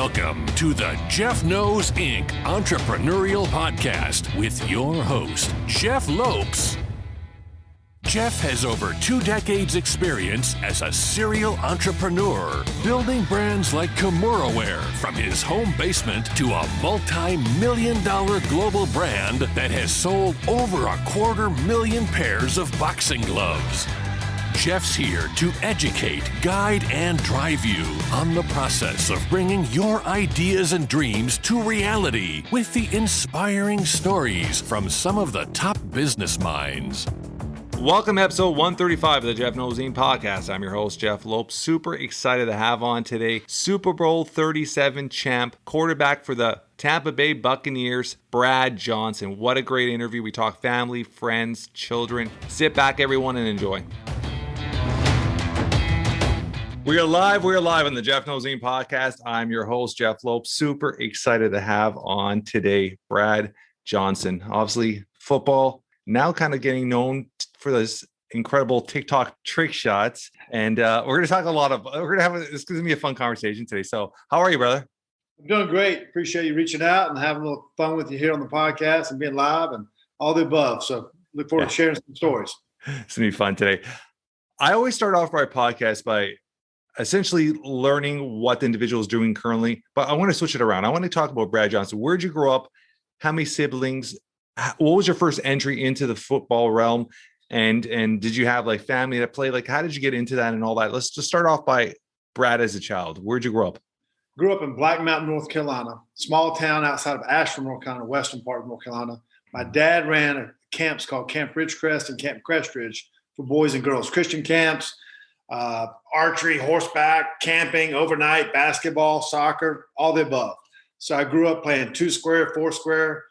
Welcome to the Jeff Knows Inc. Entrepreneurial Podcast with your host, Jeff Lopes. Jeff has over 2 decades experience as a serial entrepreneur, building brands like Kimura from his home basement to a multi-million-dollar global brand that has sold over 250,000 pairs of boxing gloves. Jeff's here to educate, guide, and drive you on the process of bringing your ideas and dreams to reality with the inspiring stories from some of the top business minds. Welcome to episode 135 of the Jeff Knows Inc. podcast. I'm your host, Jeff Lopes. Super excited to have on today Super Bowl 37 champ, quarterback for the Tampa Bay Buccaneers, Brad Johnson. What a great interview. We talk family, friends, children. Sit back, everyone, and enjoy. We are live on the Jeff Knows Inc. podcast. I'm your host, Jeff Lopes. Super excited to have on today Brad Johnson. Obviously, football, now kind of getting known for this incredible TikTok trick shots. And we're going to talk it's going to be a fun conversation today. So how are you, brother? I'm doing great. Appreciate you reaching out and having a little fun with you here on the podcast and being live and all the above. So look forward to sharing some stories. It's going to be fun today. I always start off my podcast by essentially learning what the individual is doing currently, but I want to switch it around. I want to talk about Brad Johnson. Where'd you grow up? How many siblings? What was your first entry into the football realm? And did you have like family that played? Like, how did you get into that and all that? Let's just start off by Brad as a child. Where'd you grow up? Grew up in Black Mountain, North Carolina, small town outside of Asheville, North Carolina, western part of North Carolina. My dad ran camps called Camp Ridgecrest and Camp Crestridge for boys and girls, Christian camps, archery, horseback, camping, overnight, basketball, soccer, all the above. So I grew up playing 2 square, 4 square,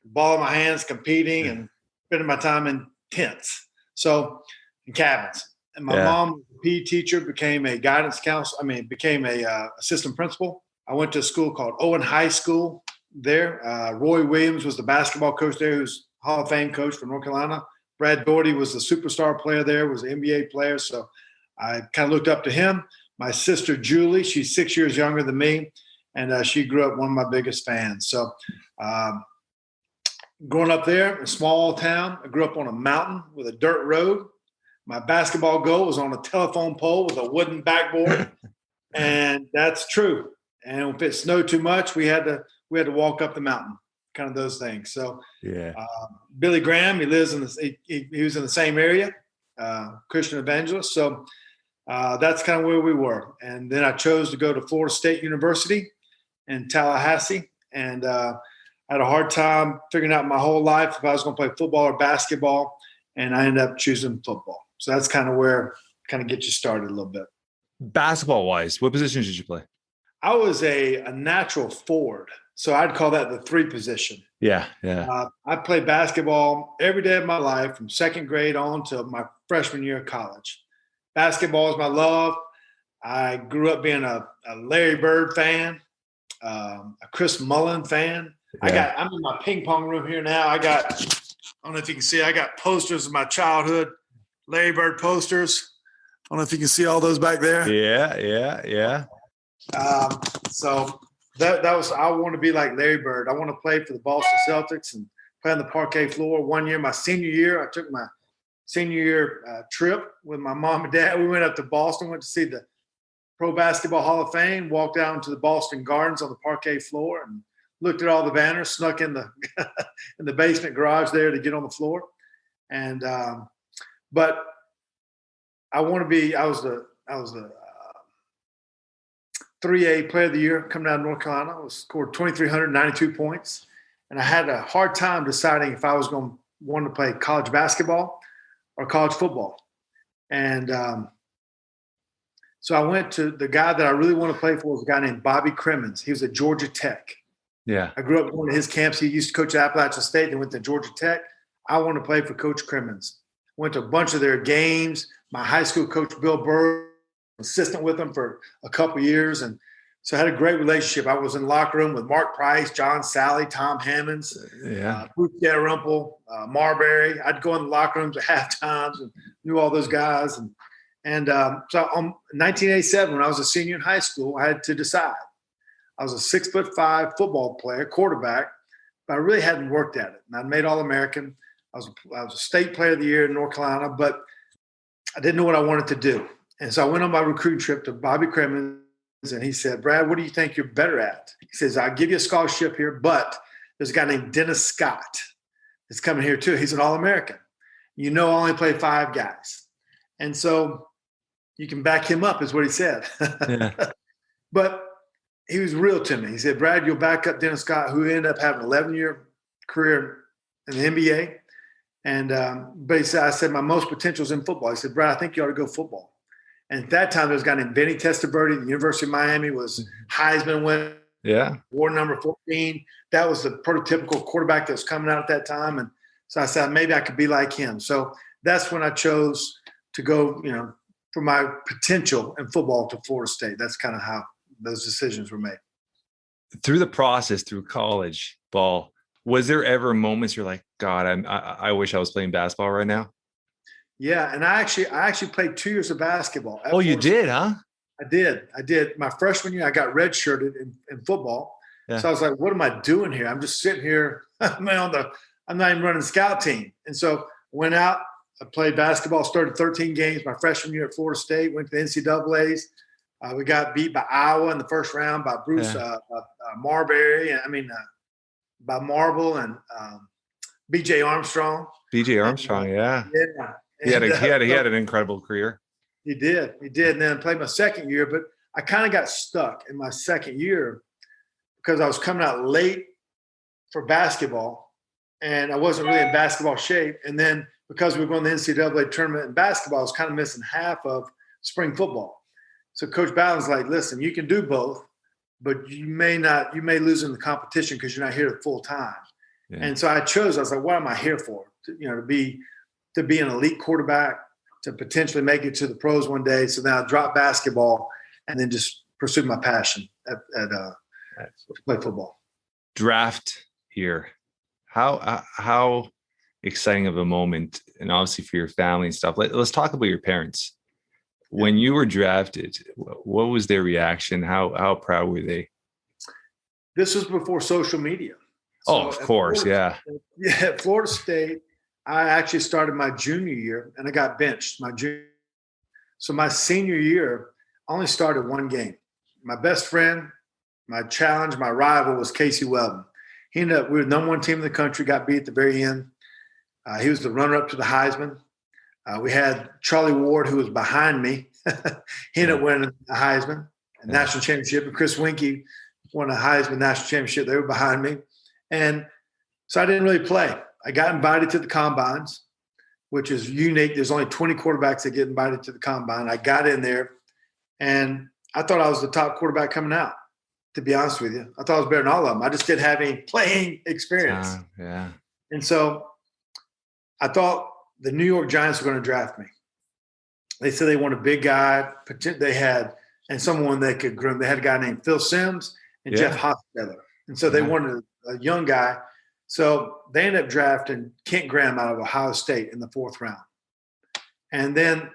ball in my hands, competing and spending my time in tents. So in cabins. And my mom, PE teacher, became a guidance counselor. Became a assistant principal. I went to a school called Owen High School there. Roy Williams was the basketball coach there, who's Hall of Fame coach for North Carolina. Brad Doherty was the superstar player there, was an NBA player. So I kind of looked up to him. My sister, Julie, she's 6 years younger than me, and she grew up one of my biggest fans. So growing up there in a small town, I grew up on a mountain with a dirt road. My basketball goal was on a telephone pole with a wooden backboard, and that's true. And if it snowed too much, we had to walk up the mountain, kind of those things. So Billy Graham, he was in the same area, Christian evangelist. So that's kind of where we were. And then I chose to go to Florida State University in Tallahassee, and I had a hard time figuring out my whole life if I was going to play football or basketball, and I ended up choosing football. So that's kind of where get you started a little bit. Basketball-wise, what positions did you play? I was a natural forward, so I'd call that the 3 position. Yeah. I played basketball every day of my life from 2nd grade on to my freshman year of college. Basketball is my love. I grew up being a Larry Bird fan, a Chris Mullin fan. Yeah. I'm in my ping pong room here now. I don't know if you can see, I got posters of my childhood, Larry Bird posters. I don't know if you can see all those back there. Yeah. So that was, I want to be like Larry Bird. I want to play for the Boston Celtics and play on the parquet floor. One year, my senior year, I took my senior year trip with my mom and dad. We went up to Boston, went to see the Pro Basketball Hall of Fame, walked down to the Boston Gardens on the parquet floor and looked at all the banners, snuck in the in the basement garage there to get on the floor. And but I want to be. I was the 3A Player of the Year coming out of North Carolina. I scored 2,392 points, and I had a hard time deciding if I was going to want to play college basketball or college football. And so I went to the guy that I really want to play for was a guy named Bobby Crimmins. He was at Georgia Tech. Yeah. I grew up going to his camps. He used to coach at Appalachian State and went to Georgia Tech. I wanted to play for Coach Crimmins. Went to a bunch of their games. My high school coach, Bill Burr, assistant with him for a couple of years. And so I had a great relationship. I was in the locker room with Mark Price, John Sally, Tom Hammonds, Bruce Dalrymple, Marbury. I'd go in the locker rooms at half times and knew all those guys. And so in 1987, when I was a senior in high school, I had to decide. I was a 6'5" football player, quarterback, but I really hadn't worked at it. And I made All-American. I was a state player of the year in North Carolina, but I didn't know what I wanted to do. And so I went on my recruiting trip to Bobby Crimmins, and he said, Brad, what do you think you're better at? He says, I'll give you a scholarship here, but there's a guy named Dennis Scott that's coming here too. He's an All-American. I only play 5 guys. And so you can back him up is what he said. Yeah. But he was real to me. He said, Brad, you'll back up Dennis Scott, who ended up having an 11-year career in the NBA. And but he said, I said, my most potential is in football. He said, Brad, I think you ought to go football. And at that time, there was a guy named Vinny Testaverde. The University of Miami was Heisman winner. Yeah. Award number 14. That was the prototypical quarterback that was coming out at that time. And so I said, maybe I could be like him. So that's when I chose to go, for my potential in football to Florida State. That's kind of how those decisions were made. Through the process, through college ball, was there ever moments you're like, God, I wish I was playing basketball right now? Yeah. And I actually played 2 years of basketball. Oh, you did, huh? I did. My freshman year, I got redshirted in football. Yeah. So I was like, what am I doing here? I'm just sitting here. I'm not even running the scout team. And so went out, I played basketball, started 13 games my freshman year at Florida State, went to the NCAAs. We got beat by Iowa in the first round by Bruce Marbury. By Marble and B.J. Armstrong. B.J. Armstrong, yeah. He had an incredible career. He did. And then I played my second year, but I kind of got stuck in my second year because I was coming out late for basketball and I wasn't really in basketball shape. And then because we were going to the NCAA tournament in basketball, I was kind of missing half of spring football. So Coach Ballin's like, listen, you can do both, but you may lose in the competition because you're not here full time. Yeah. And so I was like, what am I here for? To be an elite quarterback, to potentially make it to the pros one day. So now I dropped basketball and then just pursued my passion to play football. Draft here. How exciting of a moment, and obviously for your family and stuff. Let's talk about your parents. When you were drafted, what was their reaction? How proud were they? This was before social media. So of course, yeah. Yeah, at Florida State, I actually started my junior year, and I got benched my junior. So my senior year, I only started 1 game. My best friend, my challenge, my rival was Casey Weldon. We were the number 1 team in the country, got beat at the very end. He was the runner-up to the Heisman. We had Charlie Ward, who was behind me. He ended up winning the Heisman, national championship, and Chris Winkie won a Heisman national championship. They were behind me. And so I didn't really play. I got invited to the combines, which is unique. There's only 20 quarterbacks that get invited to the combine. I got in there, and I thought I was the top quarterback coming out, to be honest with you. I thought I was better than all of them. I just didn't have any playing experience. Yeah. And so I thought the New York Giants were going to draft me. They said they want a big guy. They had, and someone they could groom. They had a guy named Phil Simms and Jeff Hostetler. And so they wanted a young guy. So they ended up drafting Kent Graham out of Ohio State in the 4th round. And then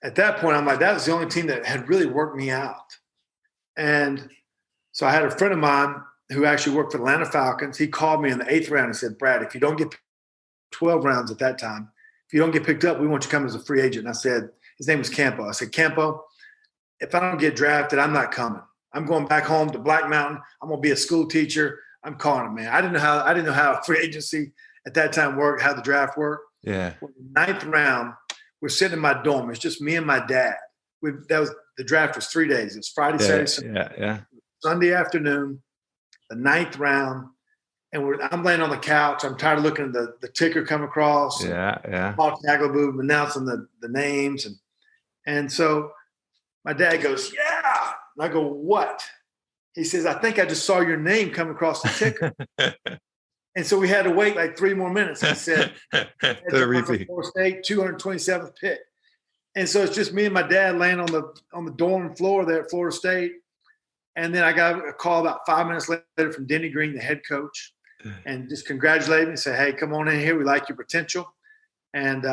at that point, I'm like, that was the only team that had really worked me out. And so I had a friend of mine who actually worked for the Atlanta Falcons. He called me in the 8th round and said, Brad, if you don't get 12 rounds at that time, if you don't get picked up, we want you to come as a free agent. And I said, his name was Campo. I said, Campo, if I don't get drafted, I'm not coming. I'm going back home to Black Mountain. I'm going to be a school teacher. I'm calling it, man. I didn't know how free agency at that time worked, how the draft worked. Yeah. Well, the 9th round, we're sitting in my dorm. It's just me and my dad. The draft was 3 days. It was Friday, Saturday, Sunday. Sunday afternoon, the 9th round, and I'm laying on the couch. I'm tired of looking at the ticker come across. Paul Tagliabue announcing the names, and so my dad goes, "Yeah," and I go, "What?" He says, "I think I just saw your name come across the ticker." And so we had to wait like 3 more minutes. He said, repeat. Florida State, 227th pick. And so it's just me and my dad laying on the dorm floor there at Florida State. And then I got a call about 5 minutes later from Denny Green, the head coach, and just congratulated me and said, "Hey, come on in here. We like your potential." And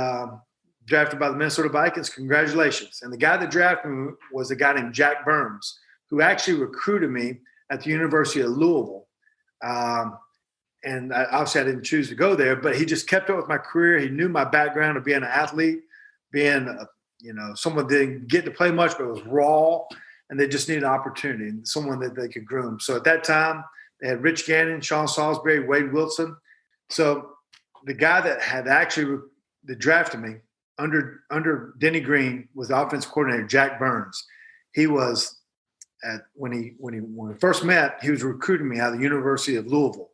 drafted by the Minnesota Vikings. Congratulations. And the guy that drafted me was a guy named Jack Burns, who actually recruited me at the University of Louisville. And obviously I didn't choose to go there, but he just kept up with my career. He knew my background of being an athlete, being, someone that didn't get to play much, but was raw, and they just needed an opportunity and someone that they could groom. So at that time, they had Rich Gannon, Sean Salisbury, Wade Wilson. So the guy that had actually that drafted me under Denny Green was the offensive coordinator, Jack Burns. He was when we first met, he was recruiting me out of the University of Louisville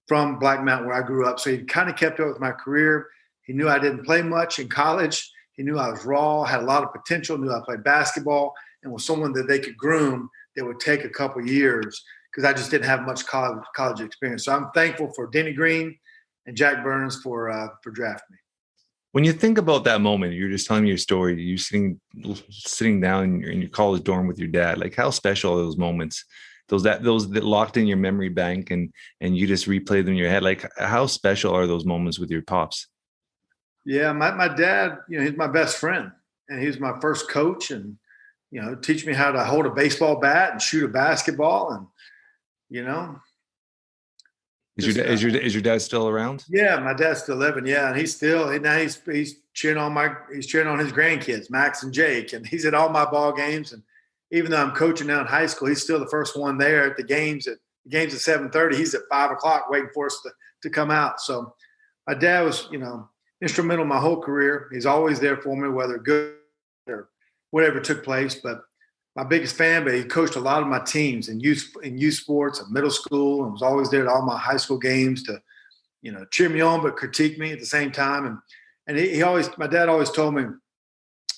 from Black Mountain, where I grew up. So he kind of kept up with my career. He knew I didn't play much in college. He knew I was raw, had a lot of potential, knew I played basketball, and was someone that they could groom that would take a couple years because I just didn't have much college experience. So I'm thankful for Denny Green and Jack Burns for drafting me. When you think about that moment, you're just telling me your story. You sitting down in your college dorm with your dad. Like, how special are those moments? Those that locked in your memory bank and you just replay them in your head. Like, how special are those moments with your pops? Yeah, my dad, he's my best friend, and he's my first coach, and teach me how to hold a baseball bat and shoot a basketball, and Is your dad still around? Yeah, my dad's still living. Yeah, and he's cheering on his grandkids, Max and Jake, and he's at all my ball games. And even though I'm coaching now in high school, he's still the first one there at the games. At 7:30, he's at 5:00 waiting for us to come out. So my dad was, instrumental in my whole career. He's always there for me, whether good or whatever took place. But my biggest fan, but he coached a lot of my teams in youth sports and middle school, and was always there at all my high school games to, cheer me on, but critique me at the same time. And my dad always told me,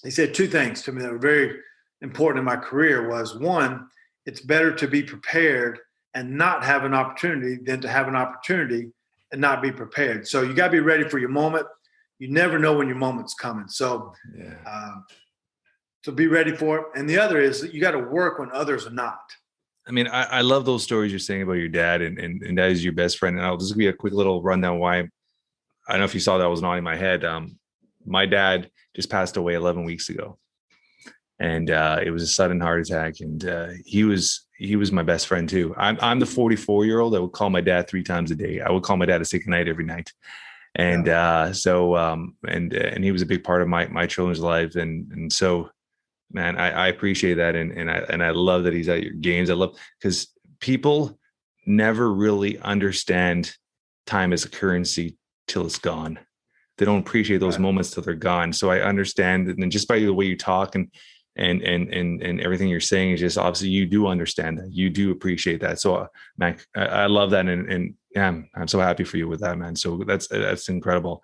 he said two things to me that were very important in my career. Was one, it's better to be prepared and not have an opportunity than to have an opportunity and not be prepared. So you got to be ready for your moment. You never know when your moment's coming. So, so be ready for it. And the other is that you got to work when others are not. I mean, I love those stories you're saying about your dad, and that is your best friend. And I'll just give you a quick little rundown why. I don't know if you saw that was not in my head. My dad just passed away 11 weeks ago, and it was a sudden heart attack. And he was my best friend too. I'm the 44-year-old. I would call my dad 3 times a day. I would call my dad to say goodnight every night. And and he was a big part of my children's lives. And so, man, I appreciate that. And I love that he's at your games. I love, because people never really understand time as a currency till it's gone. They don't appreciate those moments till they're gone. So I understand. And just by the way you talk and everything you're saying is just, obviously you do understand that, you do appreciate that. So man, I love that. And I'm so happy for you with that, man. So that's incredible.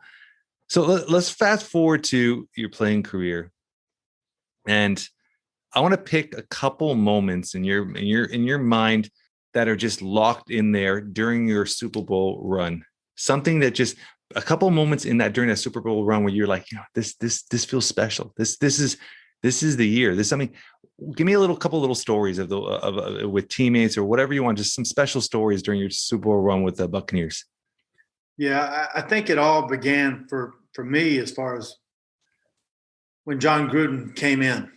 So let's fast forward to your playing career. And I want to pick a couple moments in your mind that are just locked in there during your Super Bowl run. Something that just a couple moments during that Super Bowl run where you're like, this feels special. This is the year. Give me a couple little stories of with teammates or whatever you want, just some special stories during your Super Bowl run with the Buccaneers. Yeah, I think it all began for me as far as when John Gruden came in.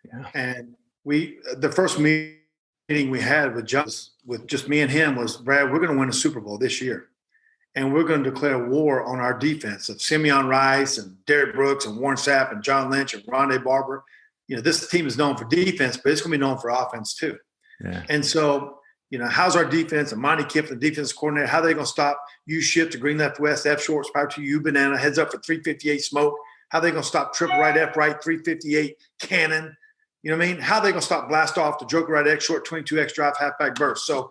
Yeah. And the first meeting we had with just me and him was, Brad, we're going to win a Super Bowl this year. And we're going to declare war on our defense of Simeon Rice and Derek Brooks and Warren Sapp and John Lynch and Rondé Barber. This team is known for defense, but it's going to be known for offense too. Yeah. And so, how's our defense and Monty Kiffin, the defense coordinator, how are they going to stop U shift to green left west, F short, power to U banana, heads up for 358 smoke? How are they going to stop triple right, F right, 358 cannon? You know what I mean? How are they going to stop blast off the joker right, X short, 22X drive, halfback burst? So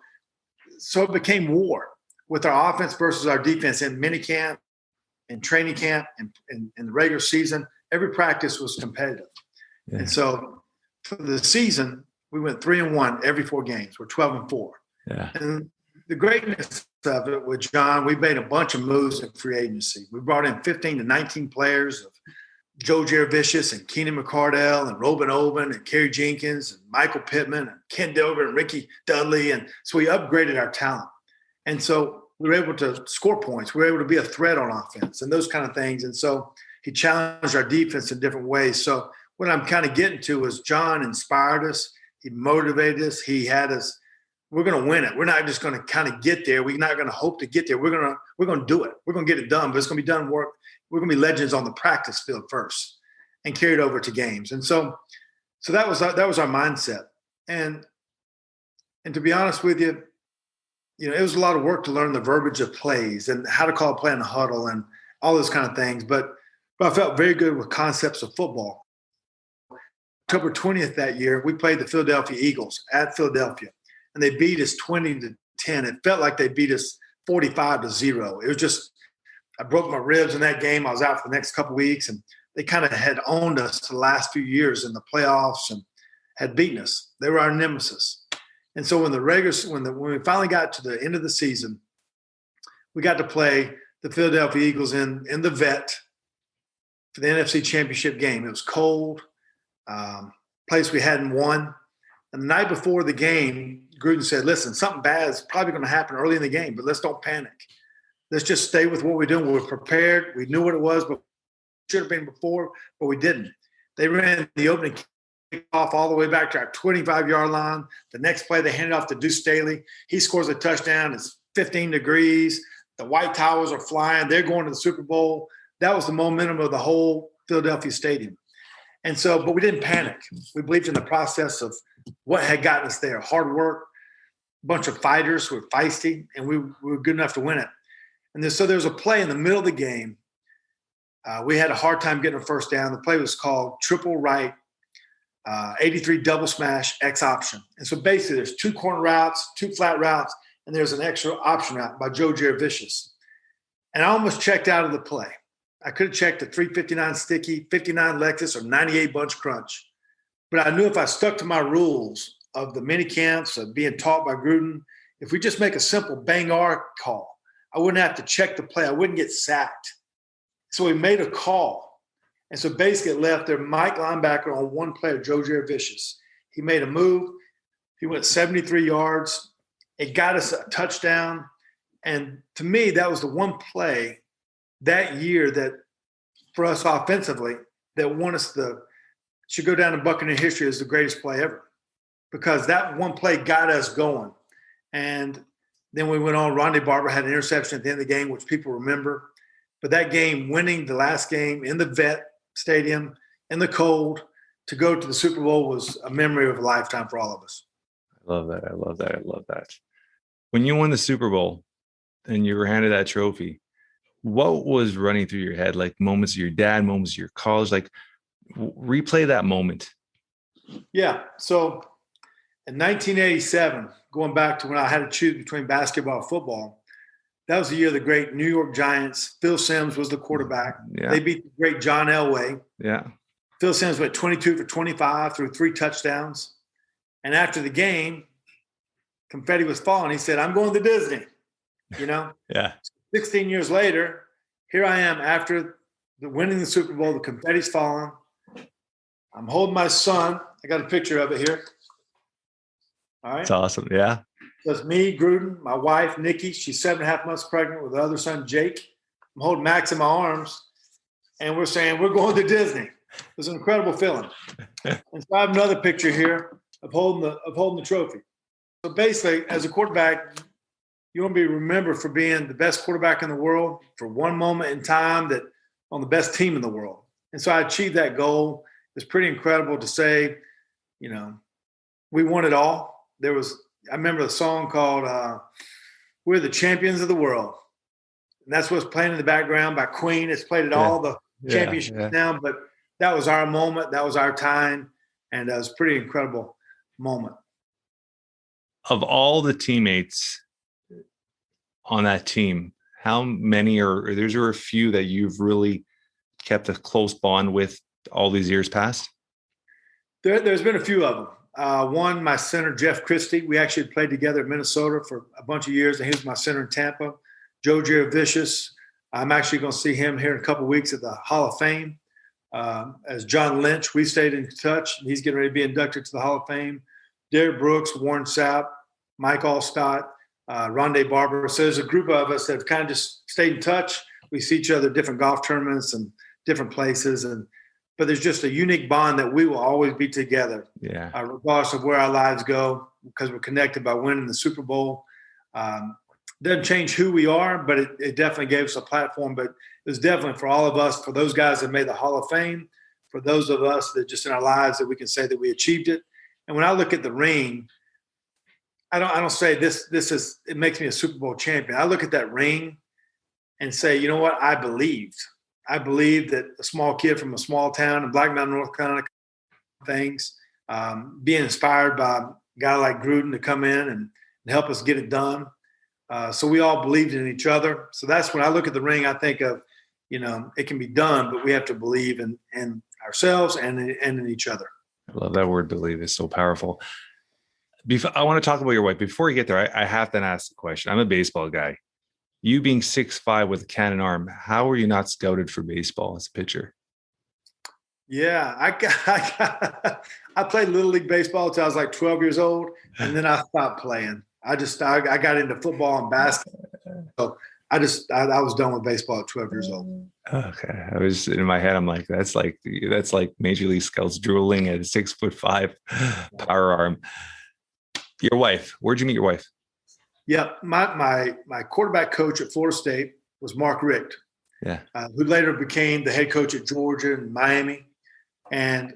it became war with our offense versus our defense in minicamp and training camp and in the regular season. Every practice was competitive. Yeah. And so for the season, we went 3-1 every 4 games. We're 12-4. Yeah. And the greatness of it with John, we made a bunch of moves in free agency. We brought in 15 to 19 players of Joe Jaravicius and Keenan McCardell and Robin Oben and Kerry Jenkins and Michael Pittman and Ken Dover and Ricky Dudley. And so we upgraded our talent. And so we were able to score points. We were able to be a threat on offense and those kind of things. And so he challenged our defense in different ways. So what I'm kind of getting to is John inspired us. He motivated us. He had us we're going to win it. We're not just going to kind of get there. We're not going to hope to get there. We're going to do it. We're going to get it done, but it's going to be done work. We're going to be legends on the practice field first and carry it over to games. And so that was our mindset. And to be honest with you, it was a lot of work to learn the verbiage of plays and how to call a play in the huddle and all those kind of things. But I felt very good with concepts of football. October 20th that year, we played the Philadelphia Eagles at Philadelphia, and they beat us 20-10. It felt like they beat us 45-0. It was just, I broke my ribs in that game. I was out for the next couple of weeks, and they kind of had owned us the last few years in the playoffs and had beaten us. They were our nemesis. And so when we finally got to the end of the season, we got to play the Philadelphia Eagles in the vet for the NFC Championship game. It was cold, place we hadn't won. And the night before the game, Gruden said, listen, something bad is probably going to happen early in the game, but let's don't panic. Let's just stay with what we're doing. We were prepared. We knew what it was, but should have been before, but we didn't. They ran the opening kickoff all the way back to our 25-yard line. The next play, they handed off to Deuce Staley. He scores a touchdown. It's 15 degrees. The white towels are flying. They're going to the Super Bowl. That was the momentum of the whole Philadelphia stadium. And so, but we didn't panic. We believed in the process of what had gotten us there. Hard work, a bunch of fighters who were feisty, and we were good enough to win it. And so there was a play in the middle of the game. We had a hard time getting a first down. The play was called triple right, 83 double smash, X option. And so basically there's 2 corner routes, 2 flat routes, and there's an extra option route by Joe Jaravicious. And I almost checked out of the play. I could have checked the 359 sticky, 59 Lexus, or 98 bunch crunch. But I knew if I stuck to my rules of the mini camps, of being taught by Gruden, if we just make a simple bang R call, I wouldn't have to check the play. I wouldn't get sacked. So we made a call. And so basically it left their Mike linebacker on one player, Joe Jaravicious. He made a move. He went 73 yards. It got us a touchdown. And to me, that was the one play that year that, for us offensively, that won us should go down in Buccaneer history as the greatest play ever. Because that one play got us going. And then we went on. Rondé Barber had an interception at the end of the game, which people remember. But that game, winning the last game in the vet stadium, in the cold, to go to the Super Bowl was a memory of a lifetime for all of us. I love that. I love that. I love that. When you won the Super Bowl and you were handed that trophy, what was running through your head? Like moments of your dad, moments of your college, like replay that moment. Yeah. So in 1987, going back to when I had to choose between basketball and football, that was the year of the great New York Giants. Phil Simms was the quarterback. Yeah. They beat the great John Elway. Yeah. Phil Simms went 22 for 25 through 3 touchdowns. And after the game, confetti was falling. He said, I'm going to Disney, Yeah. 16 years later, here I am after winning the Super Bowl. The confetti's falling. I'm holding my son. I got a picture of it here. All right. That's awesome. Yeah. That's me, Gruden, my wife, Nikki. She's 7.5 months pregnant with the other son, Jake. I'm holding Max in my arms, and we're saying, we're going to Disney. It was an incredible feeling. And so I have another picture here of holding the trophy. So basically, as a quarterback, you want to be remembered for being the best quarterback in the world for one moment in time that on the best team in the world. And so I achieved that goal. It's pretty incredible to say, we won it all. I remember a song called We're the Champions of the World. And that's what's playing in the background by Queen. It's played at all the championships now, but that was our moment. That was our time. And it was a pretty incredible moment. Of all the teammates on that team, how many or there were a few that you've really kept a close bond with all these years past? There's been a few of them. One, my center, Jeff Christie. We actually played together in Minnesota for a bunch of years, and he was my center in Tampa. Joe Jaravicious. I'm actually going to see him here in a couple of weeks at the Hall of Fame. As John Lynch, we stayed in touch. He's getting ready to be inducted to the Hall of Fame. Derek Brooks, Warren Sapp, Mike Allstott, Rondé Barber. So there's a group of us that have kind of just stayed in touch. We see each other at different golf tournaments and different places, but there's just a unique bond that we will always be together, regardless of where our lives go. because we're connected by winning the Super Bowl. Doesn't change who we are, but it definitely gave us a platform. But it was definitely for all of us, for those guys that made the Hall of Fame, for those of us that just in our lives that we can say that we achieved it. And when I look at the ring, I don't say this is, it makes me a Super Bowl champion. I look at that ring and say, you know what? I believed that a small kid from a small town in Black Mountain, North Carolina, things, being inspired by a guy like Gruden to come in and help us get it done. So we all believed in each other. So that's when I look at the ring, I think of, it can be done, but we have to believe in ourselves and in each other. I love that word, believe. Is so powerful. I want to talk about your wife. Before you get there, I have to ask the question. I'm a baseball guy. You being 6'5" with a cannon arm, how were you not scouted for baseball as a pitcher? Yeah, I played Little League baseball until I was like 12 years old, and then I stopped playing. I got into football and basketball. So I was done with baseball at 12 years old. Okay. I was in my head, I'm like, that's like Major League Scouts drooling at a 6'5" power arm. Your wife, where'd you meet your wife? Yeah, my quarterback coach at Florida State was Mark Richt, who later became the head coach at Georgia and Miami. And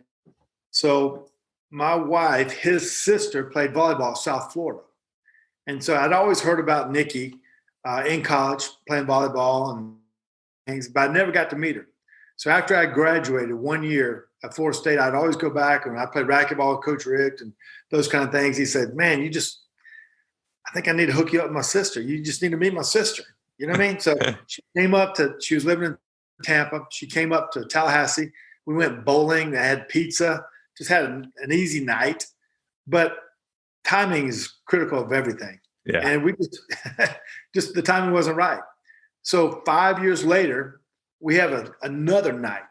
so my wife, his sister, played volleyball at South Florida. And so I'd always heard about Nikki in college playing volleyball and things, but I never got to meet her. So after I graduated 1 year at Florida State, I'd always go back and I played racquetball with Coach Richt and those kind of things. He said, man, I think I need to hook you up with my sister. You just need to meet my sister. You know what I mean? So she was living in Tampa. She came up to Tallahassee. We went bowling. I had pizza, just had an easy night. But timing is critical of everything. Yeah. And we just the timing wasn't right. So 5 years later, we have another night.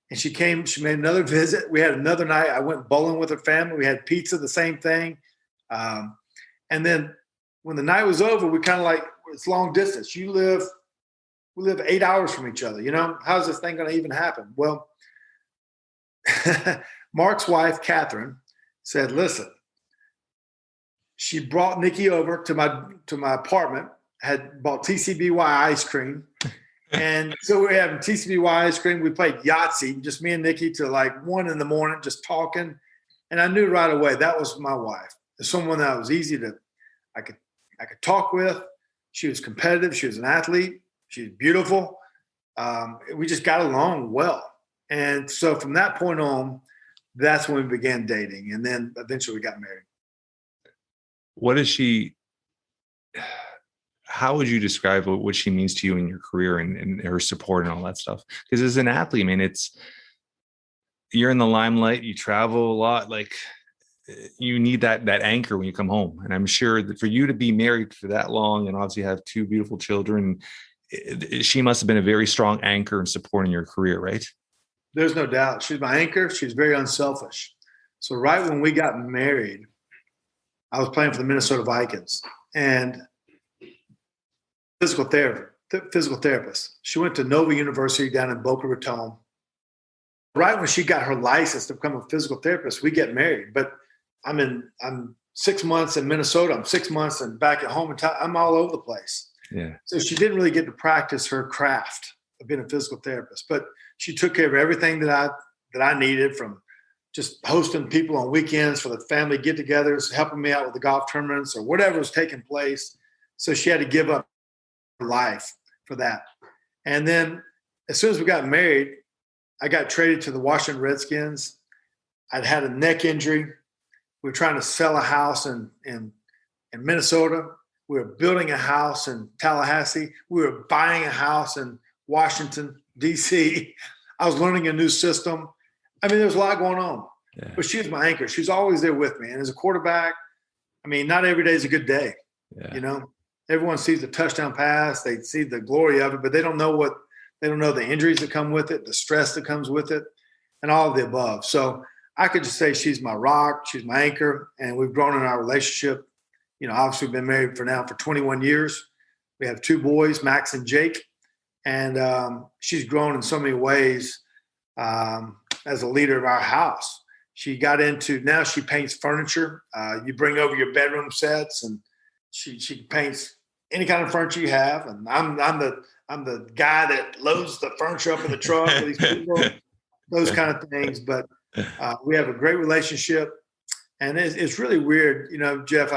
And she made another visit. We had another night. I went bowling with her family. We had pizza, the same thing. And then when the night was over, we kind of like, it's long distance. We live 8 hours from each other. How's this thing going to even happen? Well, Mark's wife, Catherine, said, listen, she brought Nikki over to my apartment, had bought TCBY ice cream. And so we were having TCBY ice cream. We played Yahtzee, just me and Nikki, till like 1 a.m, just talking. And I knew right away that was my wife. Someone that was easy I could talk with. She was competitive. She was an athlete. She was beautiful. We just got along well. And so from that point on, that's when we began dating. And then eventually we got married. How would you describe what she means to you in your career and her support and all that stuff? Because as an athlete, I mean, you're in the limelight, you travel a lot, like you need that anchor when you come home. And I'm sure that for you to be married for that long and obviously have 2 beautiful children, she must have been a very strong anchor and support in your career, right? There's no doubt. She's my anchor. She's very unselfish. So right when we got married, I was playing for the Minnesota Vikings and physical therapist. She went to Nova University down in Boca Raton. Right when she got her license to become a physical therapist, we get married. But I'm 6 months in Minnesota. I'm 6 months and back at home. I'm all over the place. Yeah. So she didn't really get to practice her craft of being a physical therapist, but she took care of everything that I needed, from just hosting people on weekends for the family get-togethers, helping me out with the golf tournaments or whatever was taking place. So she had to give up her life for that. And then as soon as we got married, I got traded to the Washington Redskins. I'd had a neck injury. We were trying to sell a house in Minnesota. We were building a house in Tallahassee. We were buying a house in Washington, D.C. I was learning a new system. I mean, there was a lot going on. Yeah. But she was my anchor. She was always there with me. And as a quarterback, I mean, not every day is a good day. Yeah. Everyone sees the touchdown pass. They see the glory of it, but they don't know the injuries that come with it, the stress that comes with it, and all of the above. So I could just say she's my rock. She's my anchor. And we've grown in our relationship. Obviously we've been married for 21 years. We have 2 boys, Max and Jake. And she's grown in so many ways as a leader of our house. She got into, now she paints furniture. You bring over your bedroom sets, and she paints any kind of furniture you have. And I'm the guy that loads the furniture up in the truck for these people, those kind of things. But we have a great relationship. And it's really weird, Jeff.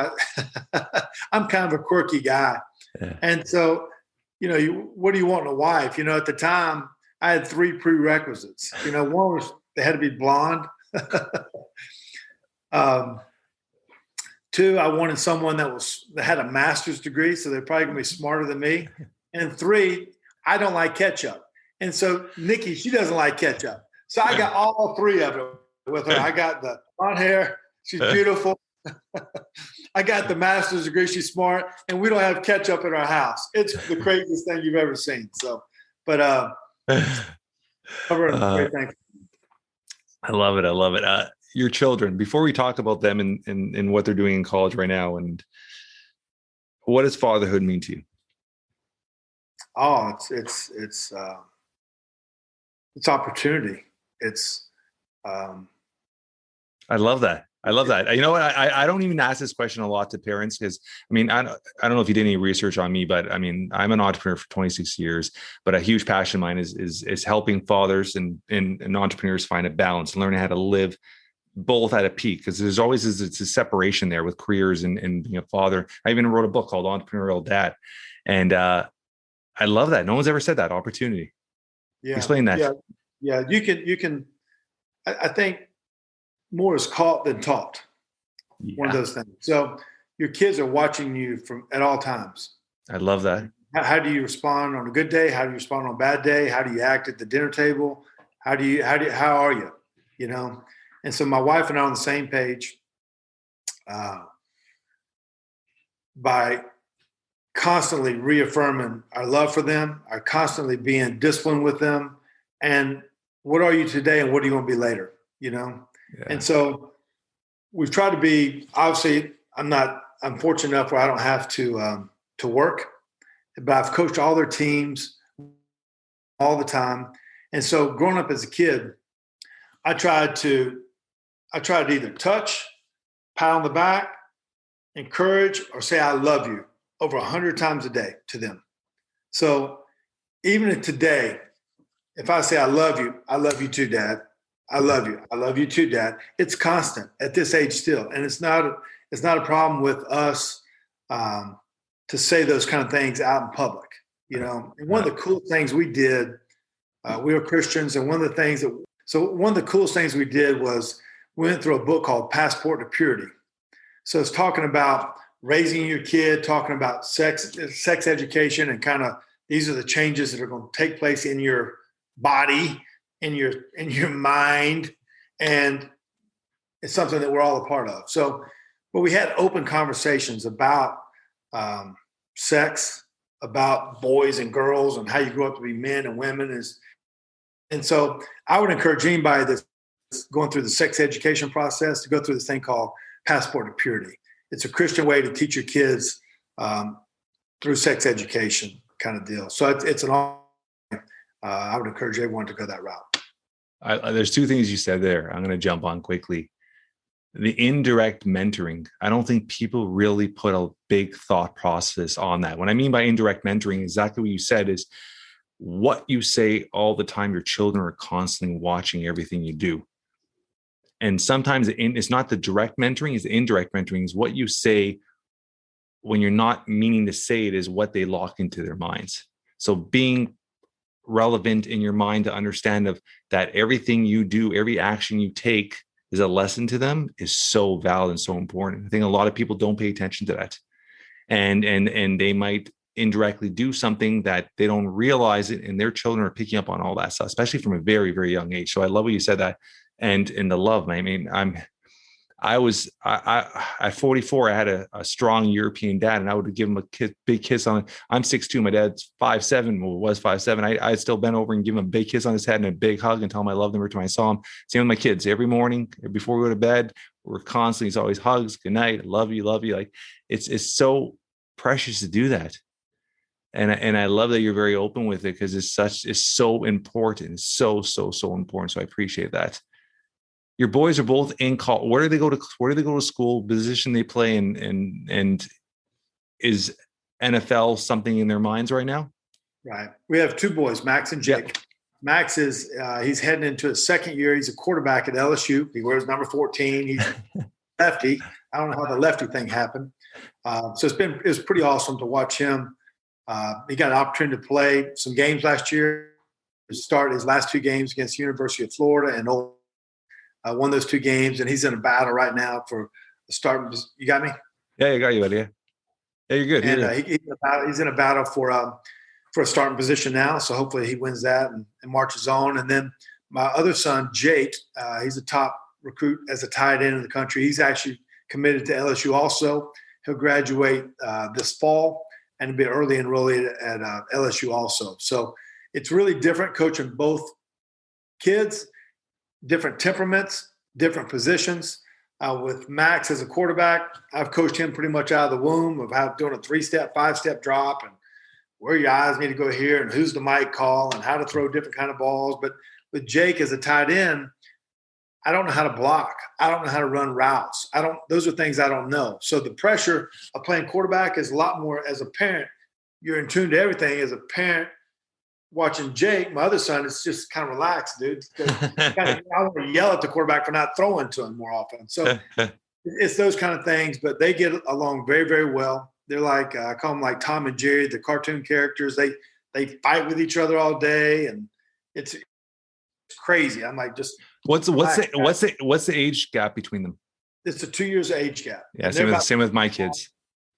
I'm kind of a quirky guy. Yeah. And so, what do you want in a wife? At the time, I had 3 prerequisites. One was they had to be blonde. 2, I wanted someone that had a master's degree, so they're probably going to be smarter than me. And 3, I don't like ketchup. And so Nikki, she doesn't like ketchup. So I got all 3 of it with her. I got the blonde hair. She's beautiful. I got the master's degree. She's smart, and we don't have ketchup in our house. It's the craziest thing you've ever seen. So, but very thankful. I love it. Your children, before we talk about them and what they're doing in college right now, and what does fatherhood mean to you? Oh, it's opportunity. I love that. You know what? I don't even ask this question a lot to parents because, I don't know if you did any research on me, but I'm an entrepreneur for 26 years, but a huge passion of mine is helping fathers and entrepreneurs find a balance, learning how to live both at a peak, because there's always it's a separation there with careers and being a father. I even wrote a book called Entrepreneurial Dad. And I love that. No one's ever said that opportunity. Yeah. Explain that. Yeah. You can, I think, more is caught than taught. Yeah. One of those things. So your kids are watching you at all times. I love that. How do you respond on a good day? How do you respond on a bad day? How do you act at the dinner table? How are you? And so my wife and I are on the same page by constantly reaffirming our love for them, our constantly being disciplined with them. And what are you today and what are you going to be later? Yeah. And so we've tried to be, obviously I'm fortunate enough where I don't have to work, but I've coached all their teams all the time. And so growing up as a kid, I tried to either touch, pat on the back, encourage, or say, I love you over 100 times a day to them. So even today, if I say, I love you too, Dad. I love you too, Dad. It's constant at this age still. And it's not a problem with us to say those kind of things out in public, And one of the cool things we did, we were Christians. And one of the coolest things we did was we went through a book called Passport to Purity. So it's talking about raising your kid, talking about sex education, and kind of these are the changes that are going to take place in your body, in your mind, and it's something that we're all a part of. So, but we had open conversations about sex, about boys and girls, and how you grow up to be men and women. And so I would encourage anybody that's going through the sex education process to go through this thing called Passport to Purity. It's a Christian way to teach your kids through sex education kind of deal. So it's I would encourage everyone to go that route. There's 2 things you said there. I'm going to jump on quickly. The indirect mentoring. I don't think people really put a big thought process on that. What I mean by indirect mentoring, exactly what you said, is what you say all the time. Your children are constantly watching everything you do. And sometimes it's not the direct mentoring, it's the indirect mentoring. Is what you say when you're not meaning to say it is what they lock into their minds. So being relevant in your mind to understand that everything you do, every action you take is a lesson to them is so valid and so important. I think a lot of people don't pay attention to that. And they might indirectly do something that they don't realize it, and their children are picking up on all that stuff, especially from a very, very young age. So I love what you said that. And in the love, at 44, I had a strong European dad, and I would give him a big kiss on. I'm 6'2", my dad's 5'7", was 5'7". I'd still bend over and give him a big kiss on his head and a big hug and tell him I loved him every time I saw him. Same with my kids. Every morning before we go to bed, we're constantly, it's always hugs, good night, love you. Like it's so precious to do that. And I love that you're very open with it, because it's so important. It's so important. So I appreciate that. Your boys are both in college. Where do they go to school? Position they play, and is NFL something in their minds right now? Right. We have two boys, Max and Jake. Yep. Max is he's heading into his second year. He's a quarterback at LSU. He wears number 14. He's lefty. I don't know how the lefty thing happened. So it was pretty awesome to watch him. He got an opportunity to play some games last year. He started his last two games against the University of Florida and won those two games. And he's in a battle right now for the start. You got me? Yeah, I got you, buddy. Yeah, you're good. And he's in a battle for a starting position now. So hopefully he wins that and marches on. And then my other son, Jake, he's a top recruit as a tight end in the country. He's actually committed to LSU also. He'll graduate this fall and be early enrollee at LSU also. So it's really different coaching both kids, different temperaments, different positions. With Max as a quarterback, I've coached him pretty much out of the womb of how doing a 3-step, 5-step drop and where your eyes need to go here and who's the mic call and how to throw different kind of balls. But with Jake as a tight end, I don't know how to block. I don't know how to run routes. Those are things I don't know. So the pressure of playing quarterback is a lot more as a parent. You're in tune to everything. As a parent watching Jake, my other son, it's just kind of relaxed, dude. I want to yell at the quarterback for not throwing to him more often. So it's those kind of things, but they get along very, very well. They're like, I call them like Tom and Jerry, the cartoon characters. They fight with each other all day, and it's crazy. I'm like, just what's the age gap between them? It's a 2 years age gap. Yeah, same with my kids.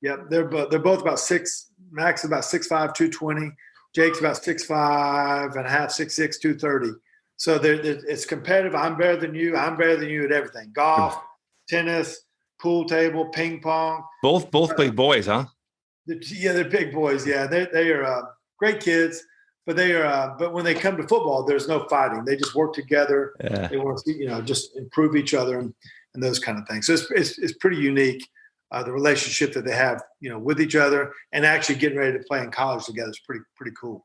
Yep, they're both about 6. Max is about 6'5", 220. Jake's about 6'5" and a half, 6'6", 230. So it's competitive. I'm better than you. I'm better than you at everything: golf, tennis, pool table, ping pong. Both big boys, huh? They're big boys. Yeah, they are great kids, but they are. But when they come to football, there's no fighting. They just work together. Yeah. They want to, just improve each other and those kind of things. So it's pretty unique. The relationship that they have, with each other, and actually getting ready to play in college together is pretty cool.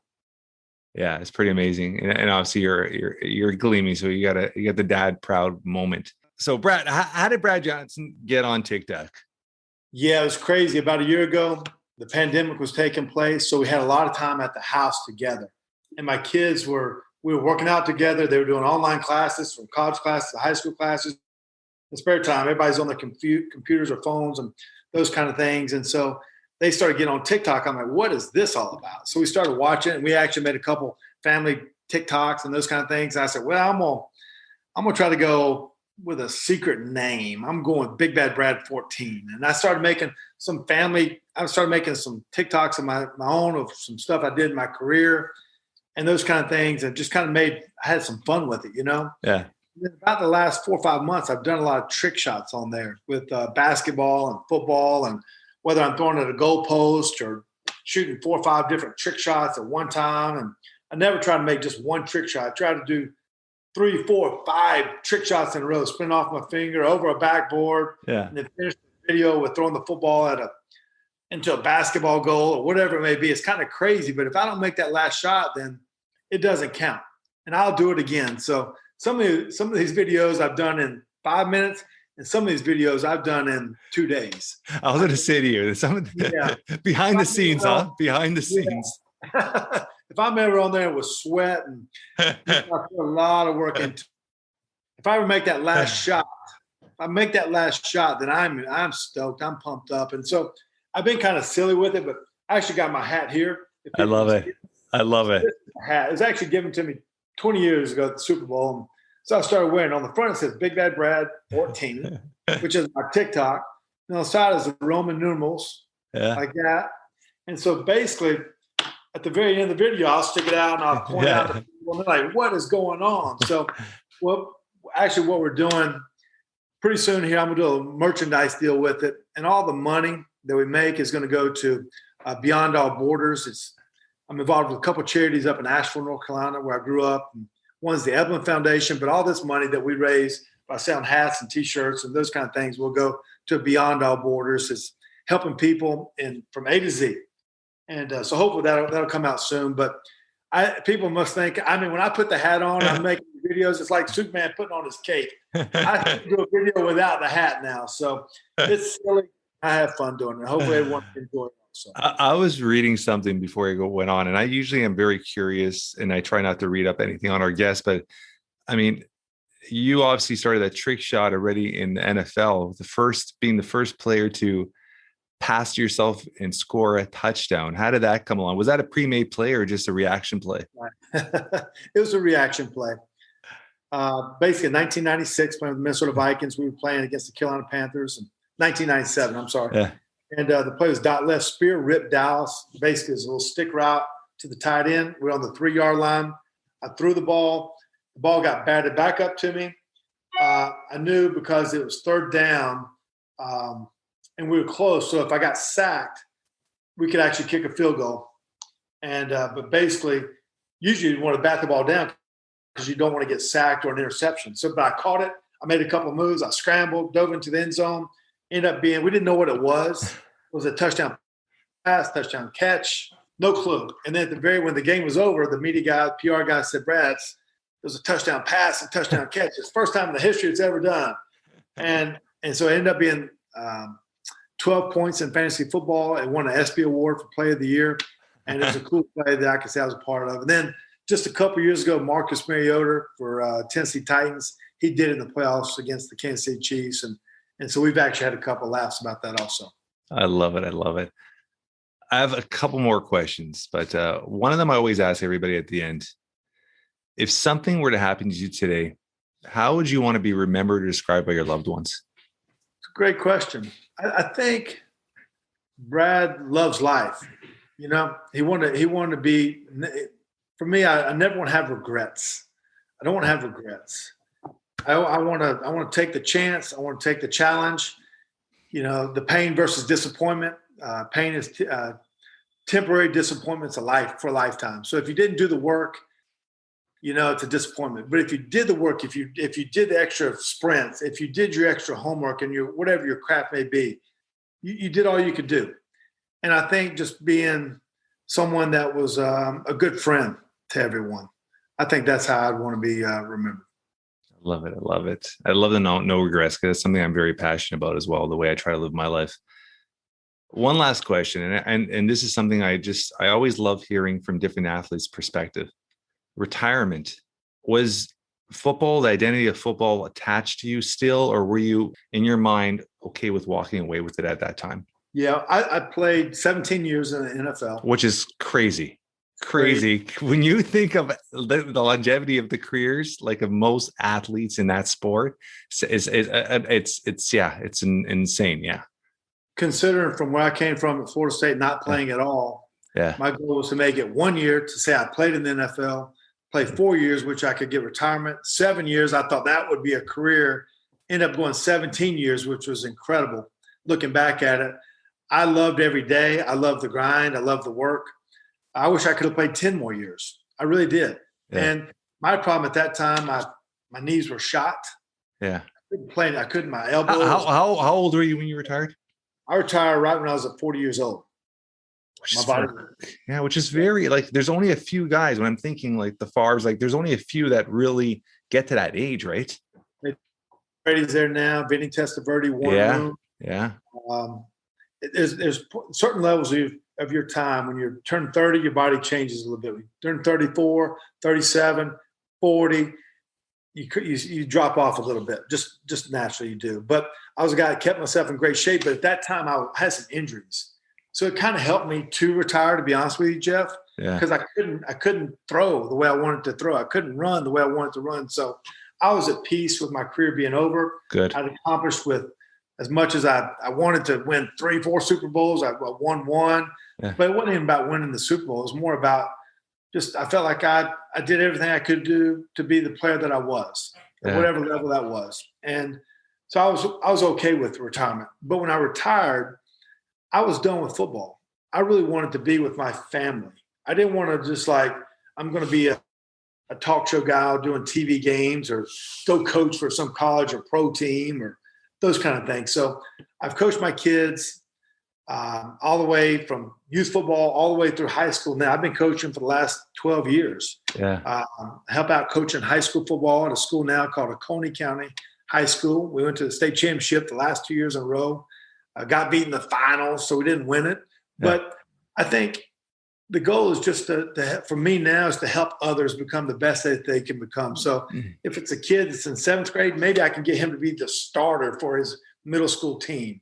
Yeah, it's pretty amazing, and obviously you're gleaming, so you got the dad proud moment. So Brad, how did Brad Johnson get on TikTok? Yeah, it was crazy. About a year ago, the pandemic was taking place, so we had a lot of time at the house together, and my kids we were working out together. They were doing online classes, from college classes to high school classes. In spare time, everybody's on their computers or phones and those kind of things. And so they started getting on TikTok. I'm like, what is this all about? So we started watching, and we actually made a couple family TikToks and those kind of things. And I said, well, I'm gonna try to go with a secret name. I'm going Big Bad Brad 14. And I started making some TikToks of my own of some stuff I did in my career and those kind of things, and just kind of I had some fun with it, Yeah. About the last 4 or 5 months, I've done a lot of trick shots on there with basketball and football, and whether I'm throwing at a goalpost or shooting 4 or 5 different trick shots at one time. And I never try to make just one trick shot. I try to do 3, 4, 5 trick shots in a row, spin off my finger over a backboard, and then finish the video with throwing the football into a basketball goal or whatever it may be. It's kind of crazy, but if I don't make that last shot, then it doesn't count, and I'll do it again. So some of these videos I've done in 5 minutes, and some of these videos I've done in 2 days. I was going to say to you, behind the scenes, huh? Behind the scenes. If I'm ever on there with sweat and I put a lot of work into, if I ever make that last shot, then I'm stoked. I'm pumped up, and so I've been kind of silly with it. But I actually got my hat here. I love it. This hat. It was actually given to me 20 years ago at the Super Bowl. And so I started wearing it. On the front, it says Big Bad Brad 14, which is my TikTok. And on the side is the Roman numerals, like that. And so basically, at the very end of the video, I'll stick it out and I'll point out to people, and they're like, what is going on? So what we're doing pretty soon here, I'm going to do a merchandise deal with it. And all the money that we make is going to go to Beyond All Borders. I'm involved with a couple of charities up in Asheville, North Carolina, where I grew up. And one's the Evelyn Foundation, but all this money that we raise by selling hats and T-shirts and those kind of things will go to Beyond All Borders. It's helping people from A to Z. And so hopefully that'll come out soon. But people must think, when I put the hat on, I'm making videos. It's like Superman putting on his cape. I do a video without the hat now. So it's silly. I have fun doing it. Hopefully everyone can enjoy it also. I was reading something before I went on, and I usually am very curious, and I try not to read up anything on our guests, but I mean, you obviously started that trick shot already in the NFL, being the first player to pass yourself and score a touchdown. How did that come along? Was that a pre-made play or just a reaction play? It was a reaction play. Basically, in 1996, playing with the Minnesota Vikings, we were playing against the Carolina Panthers. In 1997, I'm sorry. Yeah. And the play was dot left spear, ripped Dallas. Basically, it was a little stick route to the tight end. We're on the 3-yard line. I threw the ball. The ball got batted back up to me. I knew because it was third down, and we were close. So if I got sacked, we could actually kick a field goal. And but basically, usually you want to bat the ball down because you don't want to get sacked or an interception. So, but I caught it. I made a couple of moves. I scrambled, dove into the end zone. Ended up being, we didn't know what it was. It was a touchdown pass, touchdown catch, no clue. And then at the when the game was over, the media guy, PR guy said, Brad, it was a touchdown pass and touchdown catch. It's the first time in the history it's ever done. And so it ended up being 12 points in fantasy football. It won an ESPY award for play of the year. And it was a cool play that I could say I was a part of. And then just a couple of years ago, Marcus Mariota for Tennessee Titans, he did it in the playoffs against the Kansas City Chiefs. And so we've actually had a couple of laughs about that also. I love it. I love it. I have a couple more questions, but one of them I always ask everybody at the end. If something were to happen to you today, how would you want to be remembered or described by your loved ones? It's a great question. I think Brad loves life. You know, he wanted to be, for me, I never want to have regrets. I don't want to have regrets. I want to take the chance. I want to take the challenge. You know, the pain versus disappointment. Pain is temporary. Disappointment's for a lifetime. So if you didn't do the work, you know, it's a disappointment. But if you did the work, if you did the extra sprints, if you did your extra homework and whatever your craft may be, you did all you could do. And I think just being someone that was a good friend to everyone, I think that's how I'd want to be remembered. I love it. I love it. I love the no regrets because it's something I'm very passionate about as well, the way I try to live my life. One last question, and this is something I always love hearing from different athletes' perspective. Retirement. Was football, the identity of football, attached to you still, or were you in your mind okay with walking away with it at that time? Yeah, I played 17 years in the NFL, which is crazy. When you think of the longevity of the careers, like of most athletes in that sport, it's insane. Yeah. Considering from where I came from at Florida State, not playing at all. Yeah. My goal was to make it 1 year to say I played in the NFL, play 4 years, which I could get retirement. 7 years, I thought that would be a career. Ended up going 17 years, which was incredible. Looking back at it, I loved every day. I loved the grind. I loved the work. I wish I could have played 10 more years. I really did. Yeah. And my problem at that time, my knees were shot. Yeah. I couldn't, my elbows. How old were you when you retired? I retired right when I was at 40 years old. Which is very, like, there's only a few guys when I'm thinking like the Favres, like there's only a few that really get to that age, right? Brady's there now. Vinny Testaverde, Warren. Yeah. There's certain levels of your time. When you turn 30, your body changes a little bit. When you turn 34, 37, 40, you drop off a little bit. Just naturally you do. But I was a guy that kept myself in great shape. But at that time, I had some injuries. So it kind of helped me to retire, to be honest with you, Jeff. Yeah. Because I couldn't throw the way I wanted to throw. I couldn't run the way I wanted to run. So I was at peace with my career being over. Good. I'd accomplished with as much as I wanted to win 3-4 Super Bowls. I won one. Yeah. But it wasn't even about winning the Super Bowl. It was more about just I felt like I did everything I could do to be the player that I was, at whatever level that was. And so I was okay with retirement. But when I retired, I was done with football. I really wanted to be with my family. I didn't want to just like, I'm going to be a talk show guy doing TV games or go coach for some college or pro team or those kind of things. So I've coached my kids. all the way from youth football all the way through high school. Now I've been coaching for the last 12 years. Yeah. Help out coaching high school football at a school now called Oconee County High School. We went to the state championship the last 2 years in a row. Got beat in the finals, so we didn't win it. Yeah. But I think the goal is just for me now is to help others become the best that they can become. So if it's a kid that's in 7th grade, maybe I can get him to be the starter for his middle school team.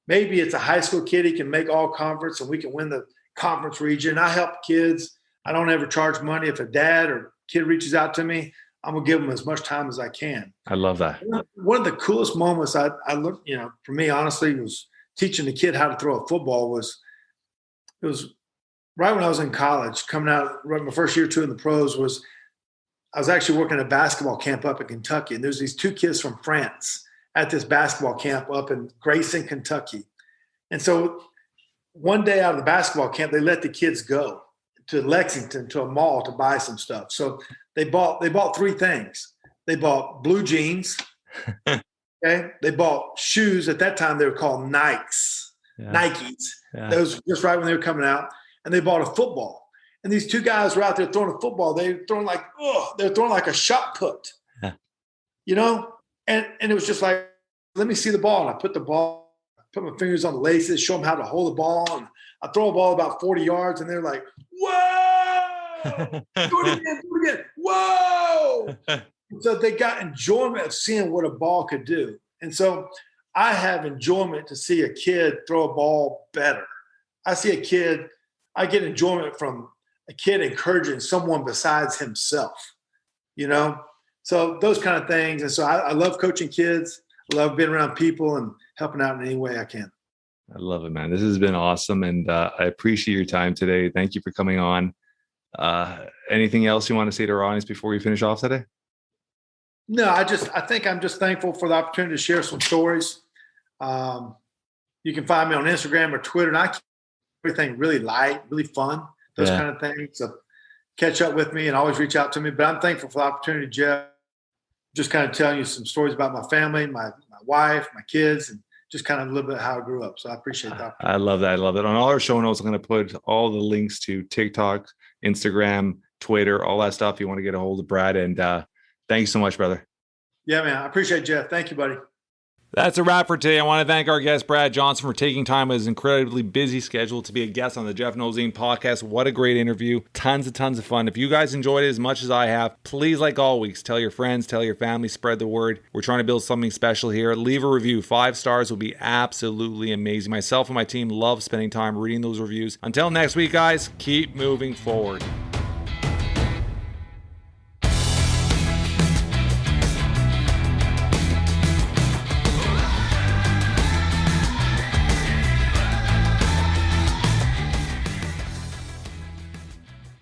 Maybe it's a high school kid, he can make all conference and we can win the conference region. I help kids. I don't ever charge money. If a dad or kid reaches out to me, I'm going to give them as much time as I can. I love that. One of the coolest moments I looked, for me, honestly, was teaching a kid how to throw a football. It was right when I was in college, coming out, right my first year or two in the pros I was actually working at a basketball camp up in Kentucky. And there's these 2 kids from France at this basketball camp up in Grayson, Kentucky. And so one day out of the basketball camp, they let the kids go to Lexington, to a mall to buy some stuff. So they bought 3 things. They bought blue jeans. Okay. They bought shoes. At that time, they were called Nikes. Yeah. Those just right when they were coming out. And they bought a football. And these 2 guys were out there throwing a football. They were throwing like a shot put, And it was just like, let me see the ball. And I put my fingers on the laces, show them how to hold the ball. And I throw a ball about 40 yards and they're like, whoa, do it again. Whoa. So they got enjoyment of seeing what a ball could do. And so I have enjoyment to see a kid throw a ball better. I get enjoyment from a kid encouraging someone besides himself, So those kind of things. And so I love coaching kids. I love being around people and helping out in any way I can. I love it, man. This has been awesome. And I appreciate your time today. Thank you for coming on. Anything else you want to say to our audience before we finish off today? No, I think I'm just thankful for the opportunity to share some stories. You can find me on Instagram or Twitter, and I keep everything really light, really fun, those kind of things. So catch up with me and always reach out to me. But I'm thankful for the opportunity, Jeff, just kind of telling you some stories about my family, my wife, my kids, and just kind of a little bit how I grew up. So I appreciate that. I love that. I love it. On all our show notes, I'm going to put all the links to TikTok, Instagram, Twitter, all that stuff. You want to get a hold of Brad. And thanks so much, brother. Yeah, man. I appreciate it, Jeff. Thank you, buddy. That's a wrap for today. I want to thank our guest, Brad Johnson, for taking time out of his incredibly busy schedule to be a guest on the Jeff Knows Inc. podcast. What a great interview. Tons of fun. If you guys enjoyed it as much as I have, please, like always, tell your friends, tell your family, spread the word. We're trying to build something special here. Leave a review. 5 stars will be absolutely amazing. Myself and my team love spending time reading those reviews. Until next week, guys, keep moving forward.